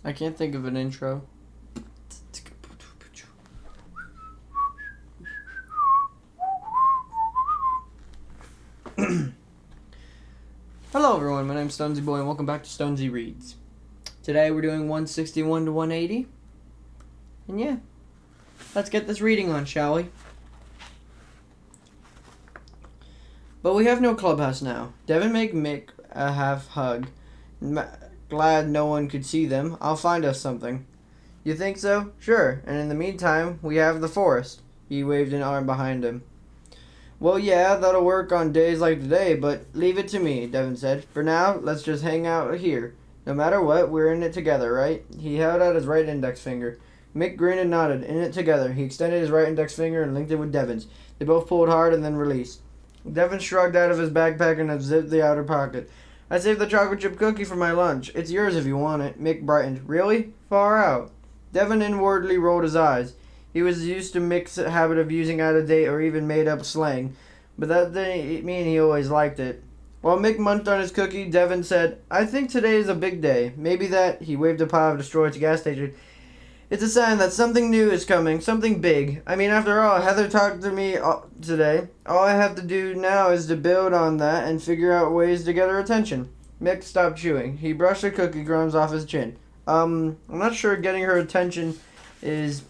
I can't think of an intro. Hello everyone, my name's Stonesy Boy and welcome back to Stonesy Reads. Today we're doing 161 to 180. And yeah, let's get this reading on, shall we? But we have no clubhouse now. Devon make Mick a half hug. Glad no one could see them. I'll find us something. You think so? Sure. And in the meantime, we have the forest. He waved an arm behind him. Well, yeah, that'll work on days like today, but leave it to me, Devon said. For now, let's just hang out here. No matter what, we're in it together, right? He held out his right index finger. Mick grinned and nodded. In it together. He extended his right index finger and linked it with Devon's. They both pulled hard and then released. Devon shrugged out of his backpack and unzipped the outer pocket. I saved the chocolate chip cookie for my lunch. It's yours if you want it. Mick brightened. Really? Far out. Devon inwardly rolled his eyes. He was used to Mick's habit of using out-of-date or even made-up slang, but that didn't mean he always liked it. While Mick munched on his cookie, Devon said, I think today is a big day. Maybe that, he waved a pile of destroyed gas station. It's a sign that something new is coming, something big. I mean, after all, Heather talked to me today. All I have to do now is to build on that and figure out ways to get her attention. Mick stopped chewing. He brushed the cookie crumbs off his chin. I'm not sure getting her attention is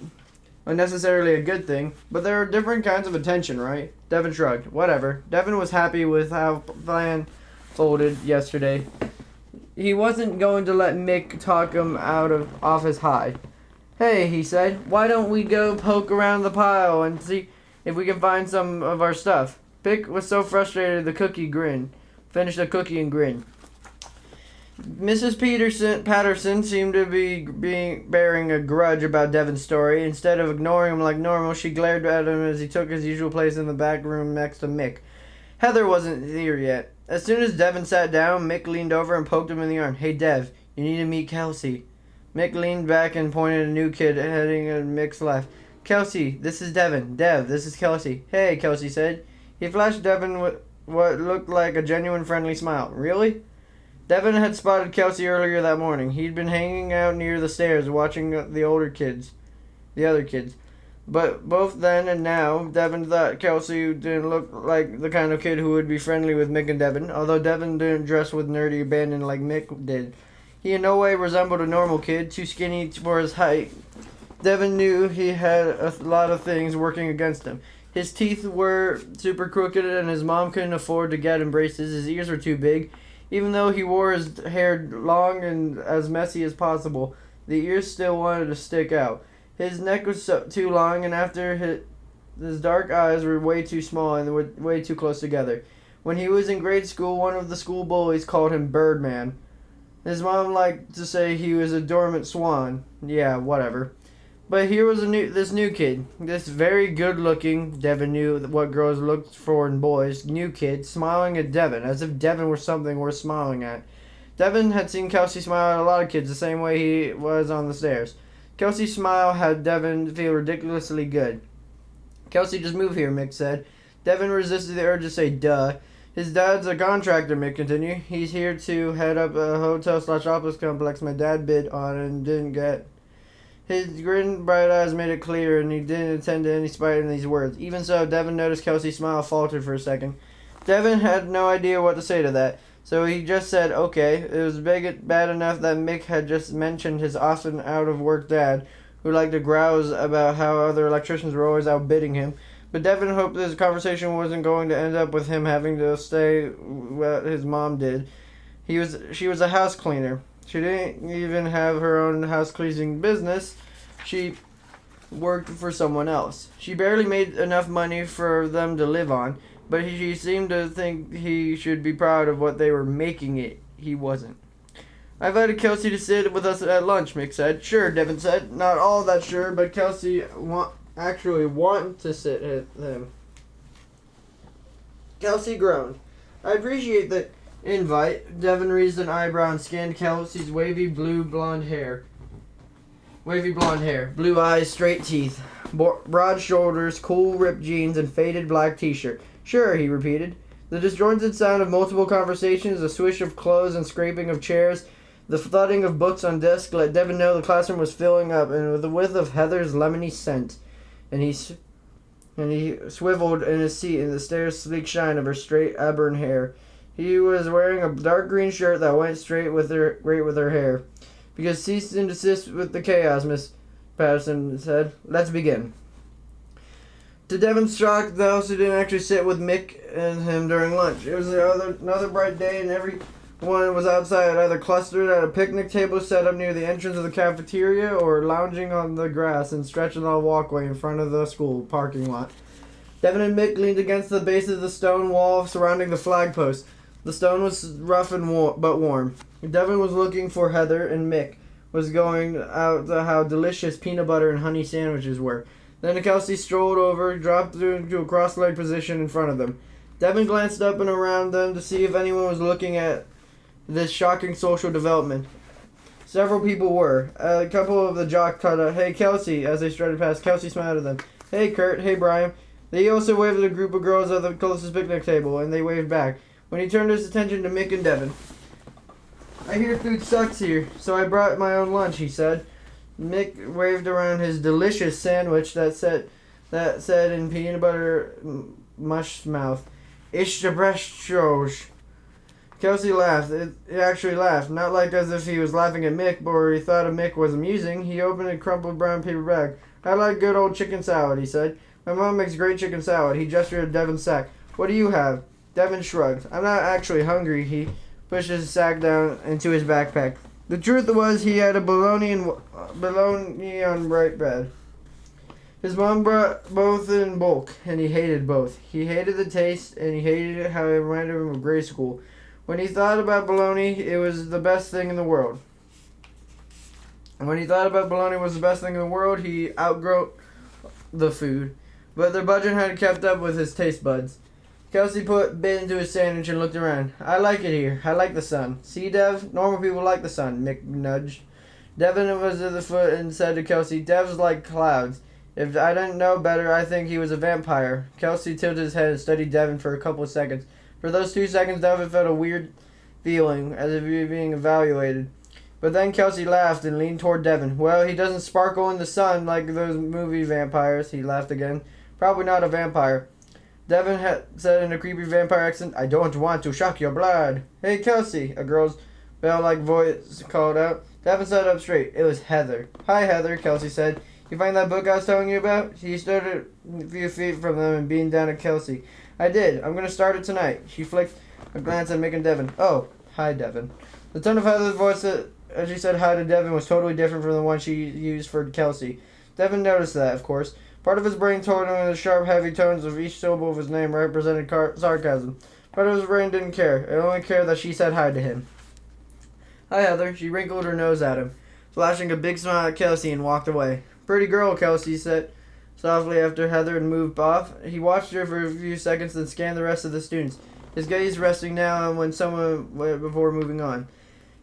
necessarily a good thing, but there are different kinds of attention, right? Devon shrugged. Whatever. Devon was happy with how plan folded yesterday. He wasn't going to let Mick talk him off his high. Hey, he said, why don't we go poke around the pile and see if we can find some of our stuff? Mick was so frustrated finished the cookie and grinned. Mrs. Patterson seemed to be bearing a grudge about Devon's story. Instead of ignoring him like normal, she glared at him as he took his usual place in the back room next to Mick. Heather wasn't here yet. As soon as Devon sat down, Mick leaned over and poked him in the arm. Hey, Dev, you need to meet Kelsey. Mick leaned back and pointed at a new kid heading at Mick's left. Kelsey, this is Devon. Dev, this is Kelsey. Hey, Kelsey said. He flashed Devon with what looked like a genuine friendly smile. Really? Devon had spotted Kelsey earlier that morning. He'd been hanging out near the stairs watching the other kids. But both then and now, Devon thought Kelsey didn't look like the kind of kid who would be friendly with Mick and Devon, although Devon didn't dress with nerdy abandon like Mick did. He in no way resembled a normal kid, too skinny for his height. Devon knew he had a lot of things working against him. His teeth were super crooked and his mom couldn't afford to get him braces. His ears were too big. Even though he wore his hair long and as messy as possible, the ears still wanted to stick out. His neck was too long, and his dark eyes were way too small and were way too close together. When he was in grade school, one of the school bullies called him Birdman. His mom liked to say he was a dormant swan. Yeah, whatever. But here was this new kid, this very good-looking, Devon knew what girls looked for in boys, new kid, smiling at Devon, as if Devon were something worth smiling at. Devon had seen Kelsey smile at a lot of kids the same way he was on the stairs. Kelsey's smile had Devon feel ridiculously good. Kelsey, just move here, Mick said. Devon resisted the urge to say, duh. His dad's a contractor, Mick continued. He's here to head up a hotel/office complex my dad bid on and didn't get. His grin, bright eyes made it clear, and he didn't attend to any spite in these words. Even so, Devon noticed Kelsey's smile faltered for a second. Devon had no idea what to say to that, so he just said, okay. It was bad enough that Mick had just mentioned his often out-of-work dad, who liked to grouse about how other electricians were always outbidding him. But Devon hoped this conversation wasn't going to end up with him having to stay what his mom did. She was a house cleaner. She didn't even have her own house-cleaning business. She worked for someone else. She barely made enough money for them to live on, but she seemed to think he should be proud of what they were making it. He wasn't. I invited Kelsey to sit with us at lunch, Mick said. Sure, Devon said. Not all that sure, but Kelsey actually want to sit with him. Kelsey groaned. I appreciate the invite. Devon raised an eyebrow and scanned Kelsey's wavy blonde hair, blue eyes, straight teeth, broad shoulders, cool ripped jeans, and faded black t-shirt. Sure, he repeated. The disjointed sound of multiple conversations, the swish of clothes and scraping of chairs, The thudding of books on desks let Devon know the classroom was filling up, and with the whiff of Heather's lemony scent, and he swiveled in his seat in the sleek shine of her straight auburn hair. He was wearing a dark green shirt that went great with her hair. Because cease and desist with the chaos, Miss Patterson said. Let's begin. To Devon's shock, the house didn't actually sit with Mick and him during lunch. It was another bright day, and everyone was outside, either clustered at a picnic table set up near the entrance of the cafeteria or lounging on the grass and stretching on the walkway in front of the school parking lot. Devon and Mick leaned against the base of the stone wall surrounding the flagpost. The stone was rough and but warm. Devon was looking for Heather, and Mick was going out to how delicious peanut butter and honey sandwiches were. Then Kelsey strolled over, dropped into a cross-legged position in front of them. Devon glanced up and around them to see if anyone was looking at this shocking social development. Several people were. A couple of the jocks called out, "Hey, Kelsey," as they strutted past. Kelsey smiled at them. "Hey, Kurt. Hey, Brian." They also waved at a group of girls at the closest picnic table, and they waved back. When he turned his attention to Mick and Devon. "I hear food sucks here, so I brought my own lunch," he said. Mick waved around his delicious sandwich that said in peanut butter mush mouth, "Ich the best shows." Kelsey laughed. He actually laughed, not like as if he was laughing at Mick, or he thought of Mick was amusing. He opened a crumpled brown paper bag. "I like good old chicken salad," he said. "My mom makes great chicken salad." He gestured at Devon's sack. "What do you have?" Devon shrugged. "I'm not actually hungry." He pushed his sack down into his backpack. The truth was he had a bologna on bright bread. His mom brought both in bulk, and he hated both. He hated the taste, and he hated how it reminded him of grade school. When he thought about bologna, it was the best thing in the world. And when he thought about bologna was the best thing in the world, he outgrew the food. But their budget hadn't kept up with his taste buds. Kelsey put a bit into his sandwich and looked around. "I like it here. I like the sun." "See, Dev? Normal people like the sun," Mick nudged. Devon was at the foot and said to Kelsey, "Dev's like clouds. If I didn't know better, I think he was a vampire." Kelsey tilted his head and studied Devon for a couple of seconds. For those 2 seconds, Devon felt a weird feeling, as if he was being evaluated. But then Kelsey laughed and leaned toward Devon. "Well, he doesn't sparkle in the sun like those movie vampires." He laughed again. "Probably not a vampire." Devon had said in a creepy vampire accent, "I don't want to shock your blood." "Hey, Kelsey," a girl's bell-like voice called out. Devon sat up straight. It was Heather. "Hi, Heather," Kelsey said. "You find that book I was telling you about?" She stood a few feet from them and beamed down at Kelsey. "I did. I'm going to start it tonight." She flicked a glance at Mick and Devon. "Oh, hi, Devon." The tone of Heather's voice as she said hi to Devon was totally different from the one she used for Kelsey. Devon noticed that, of course. Part of his brain told him the sharp, heavy tones of each syllable of his name represented sarcasm. Part of his brain didn't care. It only cared that she said hi to him. "Hi, Heather." She wrinkled her nose at him, flashing a big smile at Kelsey, and walked away. "Pretty girl," Kelsey said softly after Heather had moved off. He watched her for a few seconds, then scanned the rest of the students, his gaze resting now on someone before moving on.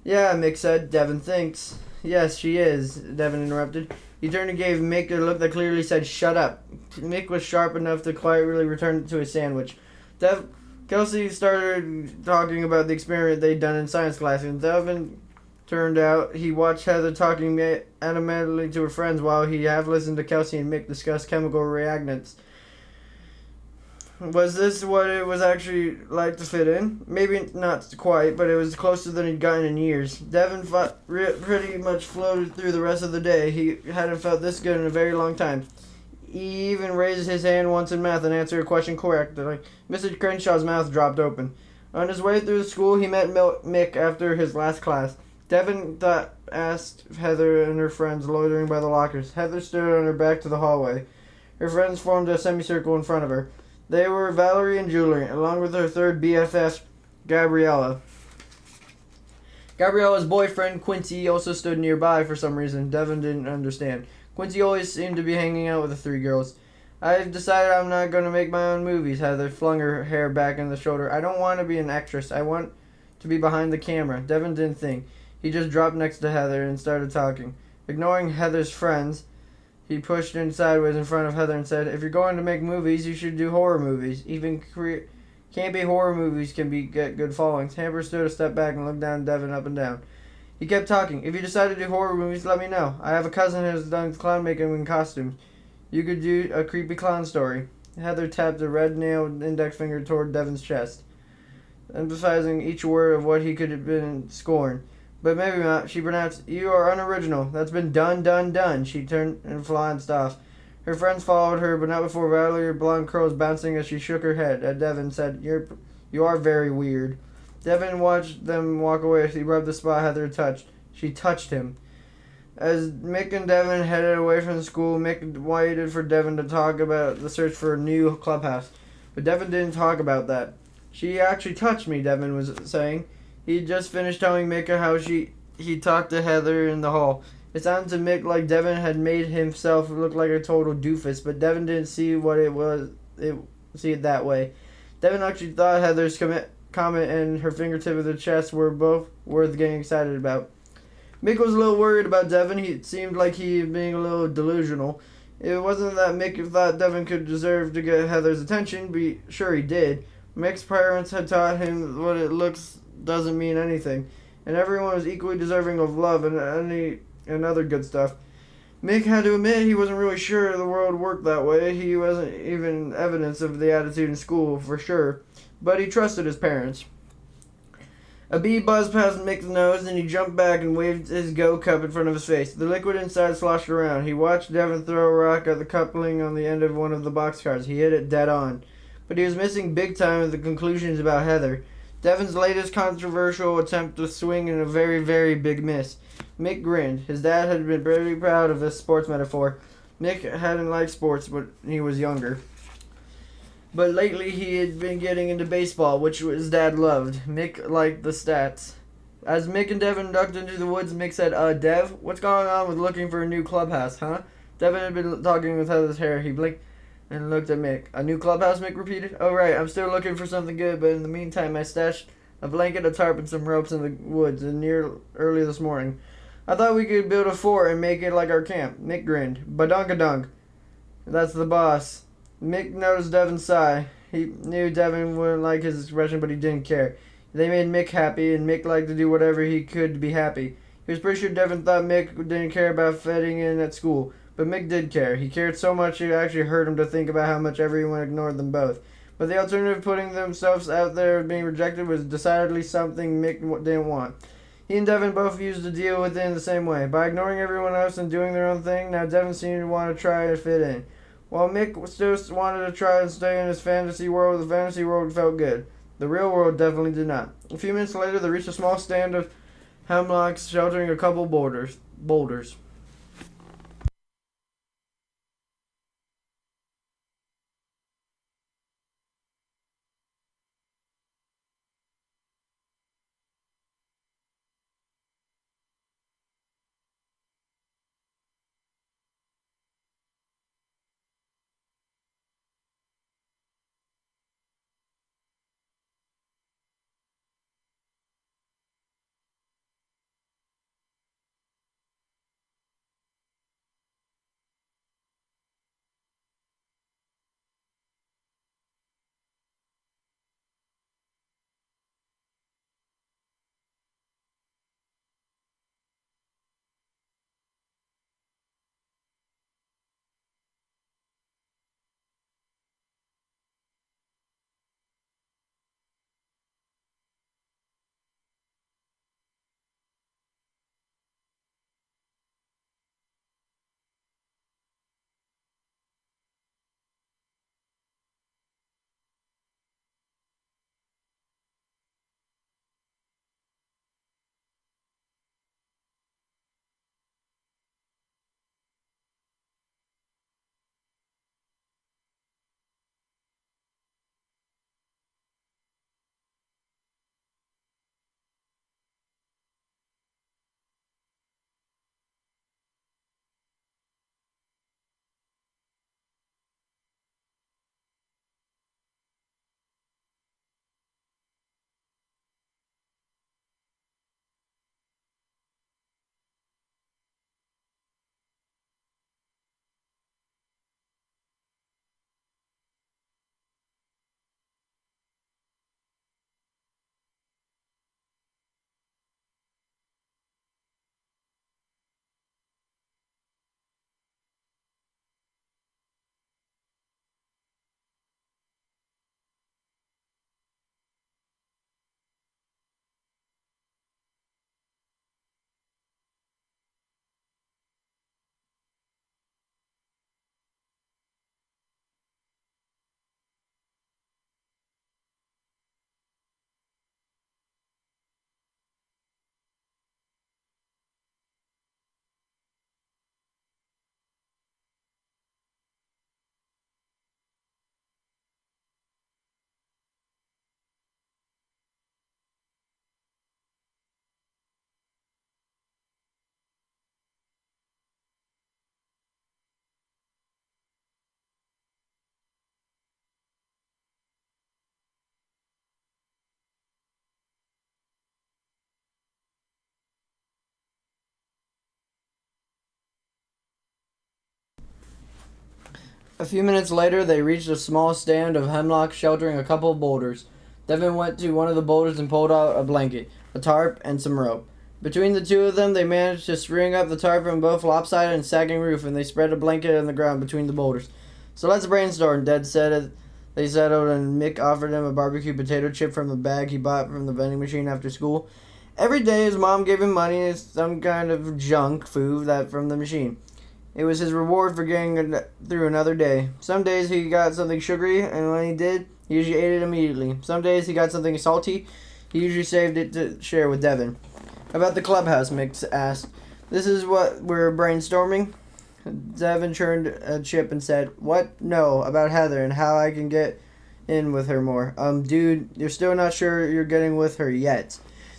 "Yeah," Mick said. "Devon thinks." "Yes, she is," Devon interrupted. He turned and gave Mick a look that clearly said, "Shut up." Mick was sharp enough to quietly return to his sandwich. Kelsey started talking about the experiment they'd done in science class, and Devon turned out. He watched Heather talking animatedly to her friends while he half listened to Kelsey and Mick discuss chemical reactants. Was this what it was actually like to fit in? Maybe not quite, but it was closer than he'd gotten in years. Devon pretty much floated through the rest of the day. He hadn't felt this good in a very long time. He even raised his hand once in math and answered a question correctly. Mr. Crenshaw's mouth dropped open. On his way through the school, he met Mick after his last class. Devon asked Heather and her friends loitering by the lockers. Heather stood on her back to the hallway. Her friends formed a semicircle in front of her. They were Valerie and Julie, along with her third BFF, Gabriella. Gabriella's boyfriend, Quincy, also stood nearby for some reason. Devon didn't understand. Quincy always seemed to be hanging out with the 3 girls. "I've decided I'm not going to make my own movies." Heather flung her hair back in the shoulder. "I don't want to be an actress. I want to be behind the camera." Devon didn't think. He just dropped next to Heather and started talking. Ignoring Heather's friends, he pushed in sideways in front of Heather and said, "If you're going to make movies, you should do horror movies. Even campy horror movies can get good followings." Hamper stood a step back and looked down Devon up and down. He kept talking. If you decide to do horror movies, let me know. I have a cousin who has done clown making in costumes. You could do a creepy clown story. Heather tapped a red-nailed index finger toward Devon's chest, emphasizing each word of what he could have been in scorn. But maybe not. She pronounced, "You are unoriginal. That's been done, done, done." She turned and flounced off. Her friends followed her, but not before Valerie, her blonde curls bouncing as she shook her head at Devon, said, You are very weird." Devon watched them walk away as he rubbed the spot Heather touched. She touched him. As Mick and Devon headed away from school, Mick waited for Devon to talk about the search for a new clubhouse. But Devon didn't talk about that. "She actually touched me," Devon was saying. He just finished telling Mick how he talked to Heather in the hall. It sounded to Mick like Devon had made himself look like a total doofus, but Devon didn't see it that way. Devon actually thought Heather's comment and her fingertip of the chest were both worth getting excited about. Mick was a little worried about Devon. It seemed like he was being a little delusional. It wasn't that Mick thought Devon could deserve to get Heather's attention, but sure he did. Mick's parents had taught him what it looks doesn't mean anything, and everyone was equally deserving of love and other good stuff. Mick had to admit he wasn't really sure the world worked that way. He wasn't even evidence of the attitude in school, for sure, but he trusted his parents. A bee buzzed past Mick's nose, and he jumped back and waved his Go cup in front of his face. The liquid inside sloshed around. He watched Devon throw a rock at the coupling on the end of one of the boxcars. He hit it dead on. But he was missing big time with the conclusions about Heather. Devon's latest controversial attempt to swing in a very, very big miss. Mick grinned. His dad had been very proud of his sports metaphor. Mick hadn't liked sports when he was younger. But lately he had been getting into baseball, which his dad loved. Mick liked the stats. As Mick and Devon ducked into the woods, Mick said, Dev, what's going on with looking for a new clubhouse, huh?" Devon had been talking with Heather's hair. He blinked and looked at Mick. "A new clubhouse," Mick repeated. "Oh, right. I'm still looking for something good, but in the meantime I stashed a blanket, a tarp, and some ropes in the woods early this morning. I thought we could build a fort and make it like our camp." Mick grinned. "Badunkadunk. That's the boss." Mick noticed Devon sigh. He knew Devon wouldn't like his expression, but he didn't care. They made Mick happy, and Mick liked to do whatever he could to be happy. He was pretty sure Devon thought Mick didn't care about fitting in at school, but Mick did care. He cared so much it actually hurt him to think about how much everyone ignored them both. But the alternative, putting themselves out there being rejected, was decidedly something Mick didn't want. He and Devon both used to deal with it in the same way. By ignoring everyone else and doing their own thing, now Devon seemed to want to try to fit in. While Mick still wanted to try and stay in his fantasy world, the fantasy world felt good. The real world definitely did not. A few minutes later, they reached a small stand of hemlocks sheltering a couple boulders. A few minutes later, they reached a small stand of hemlock sheltering a couple of boulders. Devin went to one of the boulders and pulled out a blanket, a tarp, and some rope. Between the two of them, they managed to string up the tarp on both lopsided and sagging roof, and they spread a blanket on the ground between the boulders. "So let's brainstorm," Dad said as they settled, and Mick offered him a barbecue potato chip from the bag he bought from the vending machine after school. Every day, his mom gave him money and some kind of junk food that from the machine. It was his reward for getting through another day. Some days he got something sugary, and when he did, he usually ate it immediately. Some days he got something salty. He usually saved it to share with Devin. "About the clubhouse," Mick asked. "This is what we're brainstorming?" Devin turned a chip and said, "What? No, about Heather and how I can get in with her more." Dude, you're still not sure you're getting with her yet."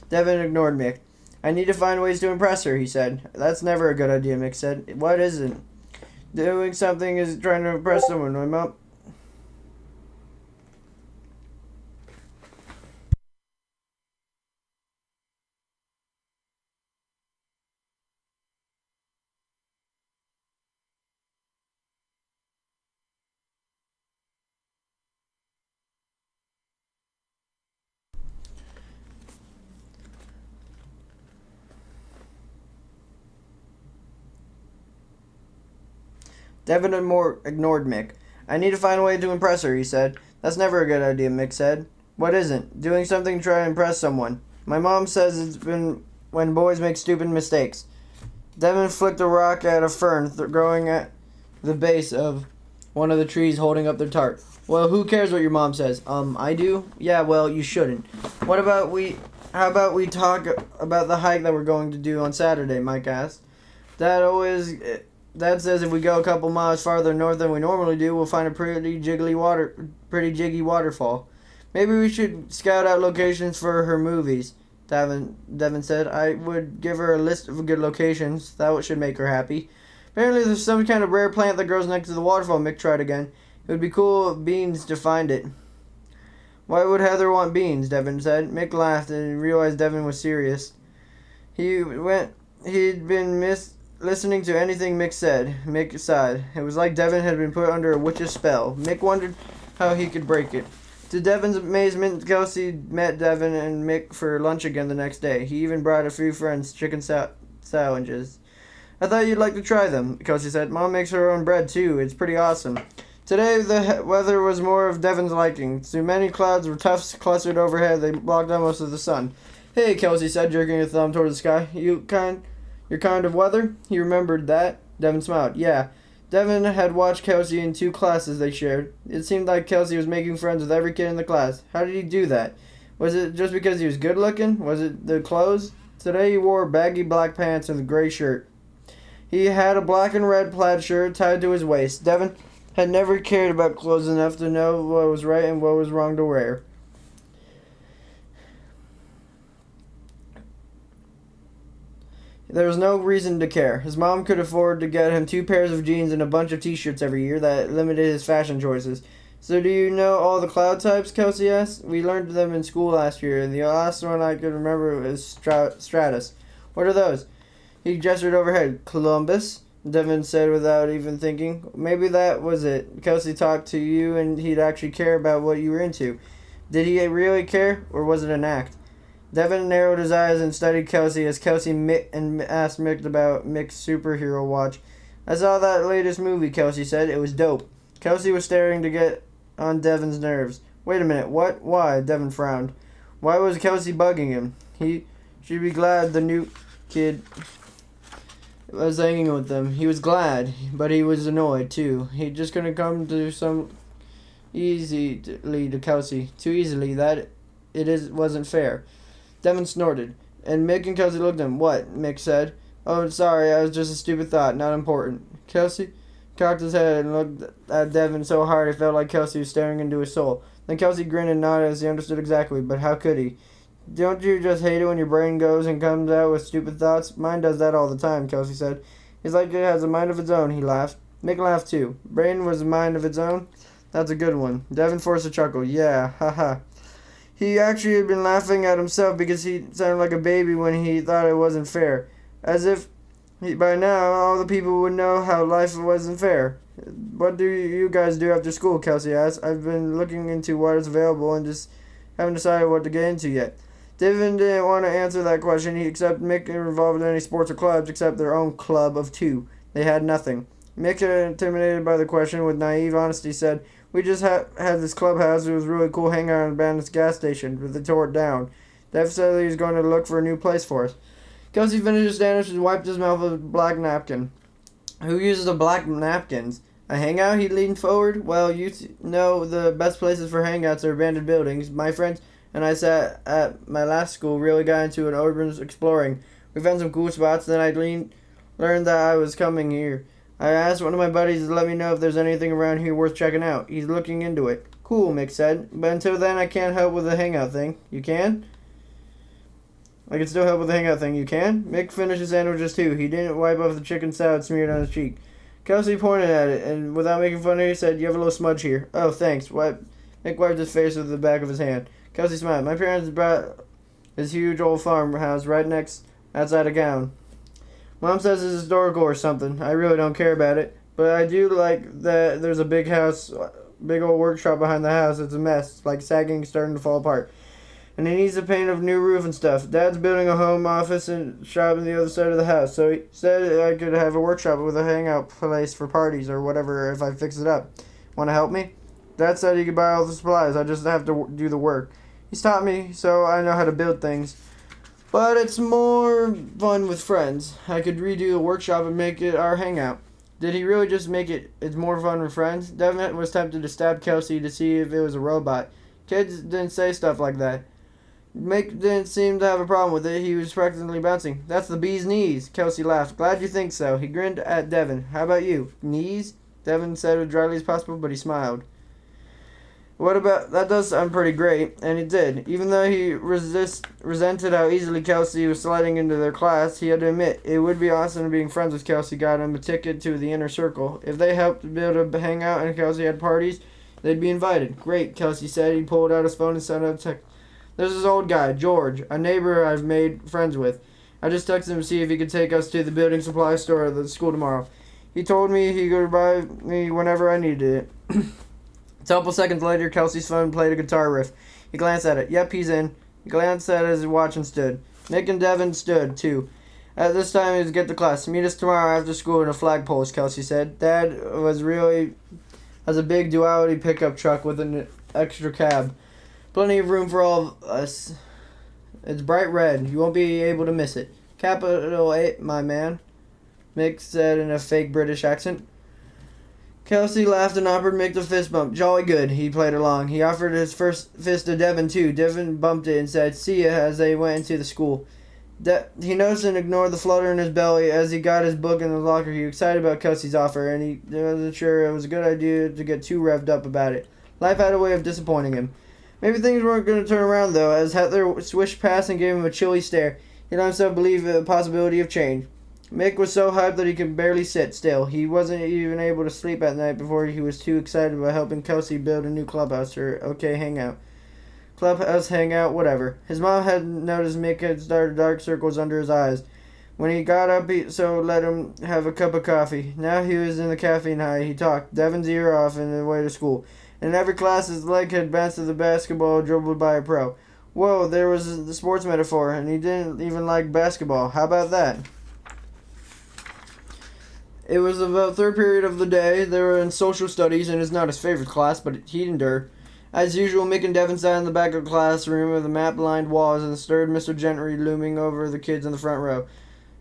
Devin ignored Mick. "I need to find ways to impress her," he said. "That's never a good idea," Mick said. "What isn't?" "Doing something is trying to impress someone, my mom." Devin ignored Mick. "I need to find a way to impress her," he said. "That's never a good idea," Mick said. "What isn't?" "Doing something to try to impress someone. My mom says it's been when boys make stupid mistakes." Devin flicked a rock at a fern growing at the base of one of the trees holding up their tarp. "Well, who cares what your mom says?" I do?" "Yeah, well, you shouldn't." How about we talk about the hike that we're going to do on Saturday?" Mike asked. Dad says if we go a couple miles farther north than we normally do, we'll find a pretty jiggy waterfall. "Maybe we should scout out locations for her movies," Devin said. "I would give her a list of good locations. That should make her happy." "Apparently there's some kind of rare plant that grows next to the waterfall," Mick tried again. "It would be cool beans to find it." "Why would Heather want beans?" Devin said. Mick laughed and realized Devin was serious. He'd been listening to anything Mick said. Mick sighed. It was like Devin had been put under a witch's spell. Mick wondered how he could break it. To Devin's amazement, Kelsey met Devin and Mick for lunch again the next day. He even brought a few friends chicken sandwiches. "I thought you'd like to try them," Kelsey said. "Mom makes her own bread, too. It's pretty awesome." Today, the weather was more of Devin's liking. Too many clouds were tufts clustered overhead. They blocked out most of the sun. "Hey," Kelsey said, jerking a thumb toward the sky. Your kind of weather?" He remembered that. Devin smiled. "Yeah." Devin had watched Kelsey in 2 classes they shared. It seemed like Kelsey was making friends with every kid in the class. How did he do that? Was it just because he was good looking? Was it the clothes? Today he wore baggy black pants and a gray shirt. He had a black and red plaid shirt tied to his waist. Devin had never cared about clothes enough to know what was right and what was wrong to wear. There was no reason to care. His mom could afford to get him 2 pairs of jeans and a bunch of t-shirts every year. That limited his fashion choices. "So do you know all the cloud types?" Kelsey asked. "We learned them in school last year, and the last one I could remember was stratus." "What are those?" He gestured overhead. "Columbus," Devin said without even thinking. "Maybe that was it. Kelsey talked to you and he'd actually care about what you were into." Did he really care, or was it an act? Devin narrowed his eyes and studied Kelsey as Kelsey asked Mick about Mick's superhero watch. "I saw that latest movie," Kelsey said. "It was dope." Kelsey was staring to get on Devin's nerves. "Wait a minute, what? Why?" Devin frowned. Why was Kelsey bugging him? He should be glad the new kid was hanging with them. He was glad, but he was annoyed too. He just couldn't come to some easily to Kelsey. Too easily, that wasn't fair. Devin snorted, and Mick and Kelsey looked at him. "What?" Mick said. "Oh, sorry, I was just a stupid thought, not important." Kelsey cocked his head and looked at Devin so hard it felt like Kelsey was staring into his soul. Then Kelsey grinned and nodded as he understood exactly, but how could he? "Don't you just hate it when your brain goes and comes out with stupid thoughts? Mine does that all the time," Kelsey said. "It's like it has a mind of its own," he laughed. Mick laughed too. "Brain was a mind of its own? That's a good one." Devin forced a chuckle. "Yeah, haha." He actually had been laughing at himself because he sounded like a baby when he thought it wasn't fair. As if by now all the people would know how life wasn't fair. What do you guys do after school, Kelsey asked. I've been looking into what is available and just haven't decided what to get into yet. Devin didn't want to answer that question. He except Mick involved in any sports or clubs except their own club of two. They had nothing. Mick, intimidated by the question, with naive honesty said, "We just had this clubhouse. It was really cool hanging out at an abandoned gas station, but they tore it down. Dev said he was going to look for a new place for us." Kelsey finished his sandwich and wiped his mouth with a black napkin. Who uses a black napkins? A hangout? He leaned forward. Well, you know the best places for hangouts are abandoned buildings. My friends and I sat at my last school really got into an urban exploring. We found some cool spots. Then I learned that I was coming here. I asked one of my buddies to let me know if there's anything around here worth checking out. He's looking into it. Cool, Mick said. But until then, I can't help with the hangout thing. You can? I can still help with the hangout thing. You can? Mick finished his sandwiches too. He didn't wipe off the chicken salad smeared on his cheek. Kelsey pointed at it, and without making fun of it, he said, "You have a little smudge here." "Oh, thanks." Mick wiped his face with the back of his hand. Kelsey smiled. "My parents bought his huge old farmhouse right outside of town. Mom says it's historical or something. I really don't care about it. But I do like that there's a big old workshop behind the house. It's a mess. It's like sagging, starting to fall apart. And he needs to paint a new roof and stuff. Dad's building a home office and shop on the other side of the house. So he said I could have a workshop with a hangout place for parties or whatever if I fix it up. Want to help me?" Dad said he could buy all the supplies. I just have to do the work. He's taught me, so I know how to build things. But it's more fun with friends. I could redo the workshop and make it our hangout. Did he really just make it's more fun with friends? Devin was tempted to stab Kelsey to see if it was a robot. Kids didn't say stuff like that. Mick didn't seem to have a problem with it. He was practically bouncing. "That's the bee's knees." Kelsey laughed. "Glad you think so." He grinned at Devin. "How about you? Knees?" Devin said as dryly as possible, but he smiled. "What about that? Does sound pretty great." And it did. Even though he resented how easily Kelsey was sliding into their class, he had to admit it would be awesome being friends with Kelsey got him a ticket to the inner circle. If they helped build a hangout and Kelsey had parties, they'd be invited. "Great," Kelsey said. He pulled out his phone and sent out a text. "There's this old guy, George, a neighbor I've made friends with. I just texted him to see if he could take us to the building supply store at the school tomorrow. He told me he could buy me whenever I needed it." A couple seconds later, Kelsey's phone played a guitar riff. He glanced at it. "Yep, he's in." He glanced at his watch and stood. Nick and Devin stood, too. At this time, he was to get to class. "Meet us tomorrow after school in a flagpole," Kelsey said. Dad has a big duality pickup truck with an extra cab. Plenty of room for all of us. It's bright red. You won't be able to miss it. "Capital A, my man," Mick said in a fake British accent. Kelsey laughed and offered Mick the fist bump. "Jolly good." He played along. He offered his first fist to Devin, too. Devin bumped it and said, "See ya," as they went into the school. He noticed and ignored the flutter in his belly as he got his book in the locker. He was excited about Kelsey's offer, and he wasn't sure it was a good idea to get too revved up about it. Life had a way of disappointing him. Maybe things weren't going to turn around, though, as Heather swished past and gave him a chilly stare. He let himself believe in the possibility of change. Mick was so hyped that he could barely sit still. He wasn't even able to sleep at night before he was too excited about helping Kelsey build a new clubhouse or hangout. Clubhouse, hangout, whatever. His mom had noticed Mick had started dark circles under his eyes. When he got up, so let him have a cup of coffee. Now he was in the caffeine high. He talked Devin's ear off on the way to school. In every class, his leg had bounced to the basketball dribbled by a pro. Whoa, there was the sports metaphor, and he didn't even like basketball. How about that? It was about third period of the day. They were in social studies, and it's not his favorite class, but he'd endure. As usual, Mick and Devin sat in the back of the classroom with the map-lined walls and stared Mr. Gentry looming over the kids in the front row.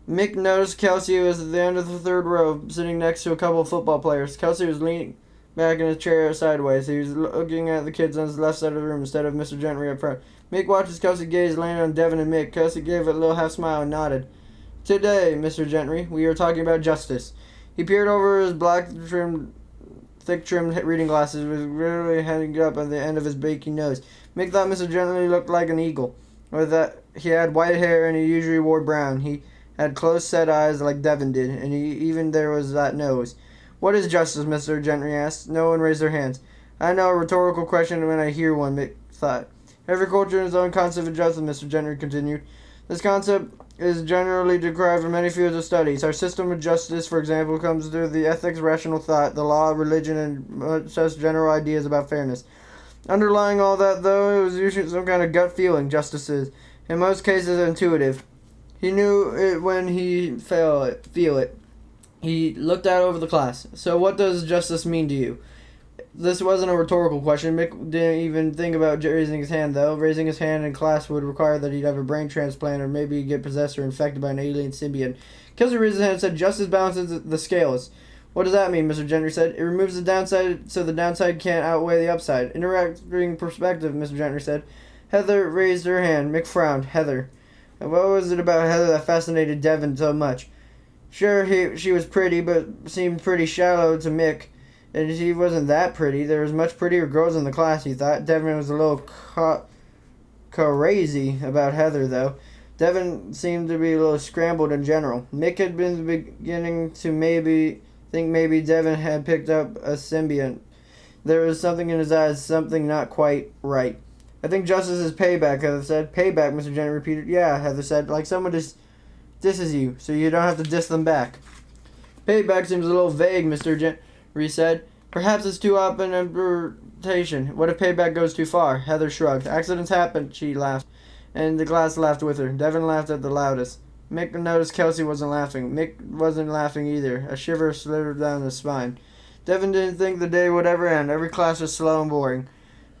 Mick noticed Kelsey was at the end of the third row, sitting next to a couple of football players. Kelsey was leaning back in his chair sideways. He was looking at the kids on his left side of the room instead of Mr. Gentry up front. Mick watched as Kelsey's gaze landed on Devin and Mick. Kelsey gave a little half smile and nodded. "Today, Mr. Gentry, we are talking about justice." He peered over his thick-trimmed reading glasses, with really hanging up at the end of his baking nose. Mick thought Mr. Gentry looked like an eagle, or that he had white hair and he usually wore brown. He had close-set eyes like Devin did, and even there was that nose. "What is justice?" Mr. Gentry asked. No one raised their hands. "I know a rhetorical question when I hear one," Mick thought. "Every culture has its own concept of justice," Mr. Gentry continued. This concept is generally derived from many fields of studies. Our system of justice, for example, comes through the ethics, rational thought, the law, religion, and such general ideas about fairness. Underlying all that, though, it was usually some kind of gut feeling, justice is. In most cases, intuitive. He knew it when he feel it. He looked out over the class. So what does justice mean to you? This wasn't a rhetorical question. Mick didn't even think about raising his hand, though. Raising his hand in class would require that he'd have a brain transplant or maybe get possessed or infected by an alien symbiont. Kelsey raised his hand and said, justice balances the scales. What does that mean, Mr. Gentry said. It removes the downside so the downside can't outweigh the upside. Interacting perspective, Mr. Gentry said. Heather raised her hand. Mick frowned. Heather. And what was it about Heather that fascinated Devon so much? Sure, she was pretty, but seemed pretty shallow to Mick. And she wasn't that pretty. There was much prettier girls in the class, he thought. Devon was a little crazy about Heather, though. Devon seemed to be a little scrambled in general. Mick had been beginning to think maybe Devon had picked up a symbiont. There was something in his eyes, something not quite right. I think justice is payback, Heather said. Payback, Mr. Jennett repeated. Yeah, Heather said. Like someone just disses you, so you don't have to diss them back. Payback seems a little vague, Mr. Jennett said. Perhaps it's too up an interpretation. What if payback goes too far? Heather shrugged. Accidents happen, she laughed. And the class laughed with her. Devon laughed at the loudest. Mick noticed Kelsey wasn't laughing. Mick wasn't laughing either. A shiver slithered down his spine. Devon didn't think the day would ever end. Every class was slow and boring,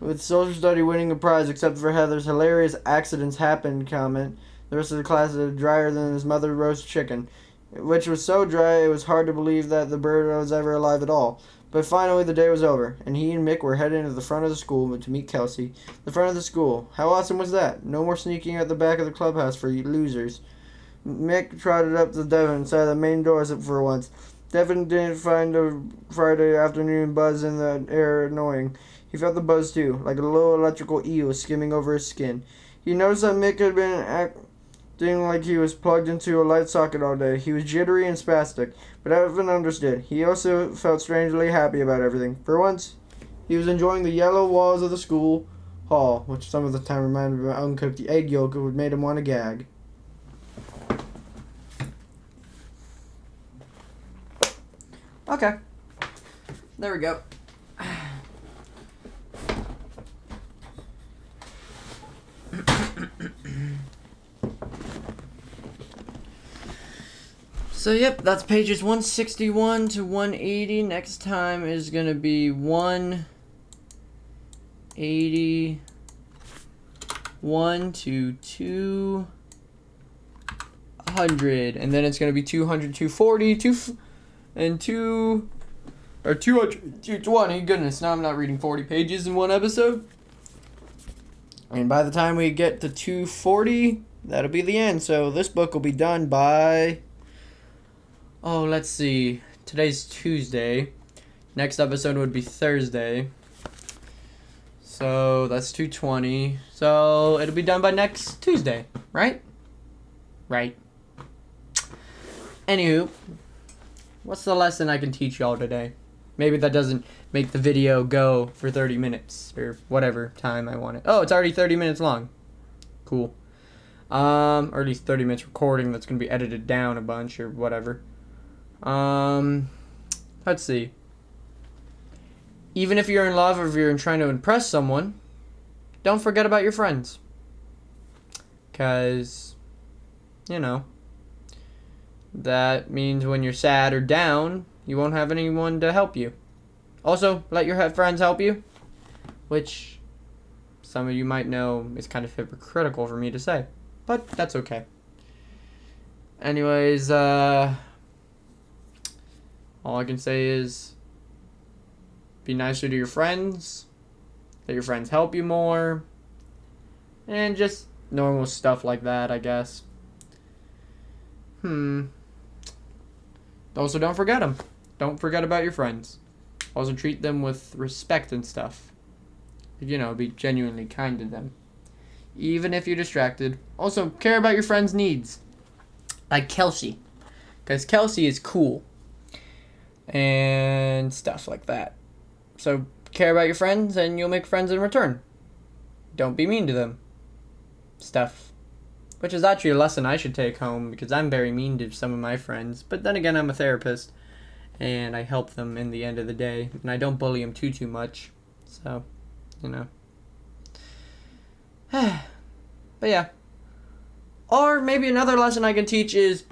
with social study winning a prize except for Heather's hilarious accidents happen comment. The rest of the class was drier than his mother roast chicken, which was so dry it was hard to believe that the bird was ever alive at all. But finally the day was over, and he and Mick were heading to the front of the school to meet Kelsey. The front of the school. How awesome was that? No more sneaking at the back of the clubhouse for you losers. Mick trotted up to Devon and sat at the main doors for once. Devon didn't find a Friday afternoon buzz in the air annoying. He felt the buzz too, like a little electrical eel skimming over his skin. He noticed that Mick had been acting like he was plugged into a light socket all day. He was jittery and spastic, but Devon understood. He also felt strangely happy about everything. For once, he was enjoying the yellow walls of the school hall, which some of the time reminded him of uncooked egg yolk, which made him want to gag. Okay. There we go. So, yep, that's pages 161 to 180. Next time is going to be 181 to 200. And then it's going to be 200, 240, and 200, 220. Goodness, now I'm not reading 40 pages in one episode. And by the time we get to 240, that'll be the end. So this book will be done by... Oh, let's see. Today's Tuesday. Next episode would be Thursday. So that's 220. So it'll be done by next Tuesday, right? Right. Anywho, what's the lesson I can teach y'all today? Maybe that doesn't make the video go for 30 minutes or whatever time I want it. Oh, it's already 30 minutes long. Cool. Or at least 30 minutes recording that's going to be edited down a bunch or whatever. Let's see. Even if you're in love or if you're trying to impress someone, don't forget about your friends. 'Cause, you know, that means when you're sad or down, you won't have anyone to help you. Also, let your friends help you, which some of you might know is kind of hypocritical for me to say, but that's okay. Anyways, all I can say is be nicer to your friends, let your friends help you more, and just normal stuff like that, I guess. Also, don't forget them. Don't forget about your friends. Also, treat them with respect and stuff. You know, be genuinely kind to them. Even if you're distracted. Also, care about your friends' needs. Like Kelsey. Because Kelsey is cool. And stuff like that. So, care about your friends and you'll make friends in return. Don't be mean to them. Stuff. which is actually a lesson I should take home because I'm very mean to some of my friends. But then again, I'm a therapist, and I help them in the end of the day, and I don't bully them too much. So, you know. But yeah. Or maybe another lesson I can teach is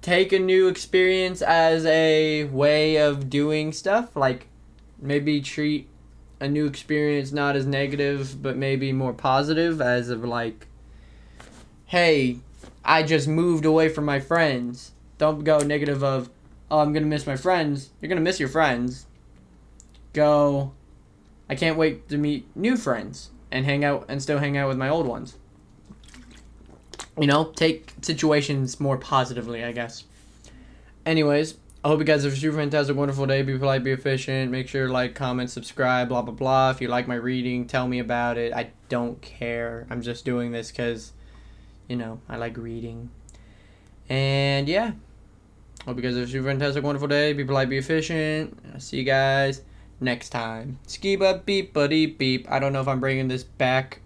take a new experience as a way of doing stuff. Like, maybe treat a new experience not as negative, but maybe more positive, as of like, hey, I just moved away from my friends. Don't go negative of, oh, I'm going to miss my friends. You're going to miss your friends. Go, I can't wait to meet new friends and still hang out with my old ones. You know, take situations more positively, I guess. Anyways, I hope you guys have a super fantastic, wonderful day. Be polite, be efficient. Make sure to like, comment, subscribe, blah, blah, blah. If you like my reading, tell me about it. I don't care. I'm just doing this because, you know, I like reading. And yeah, hope you guys have a super fantastic, wonderful day. Be polite, be efficient. I'll see you guys next time. Ski-ba beep buddy beep. I don't know if I'm bringing this back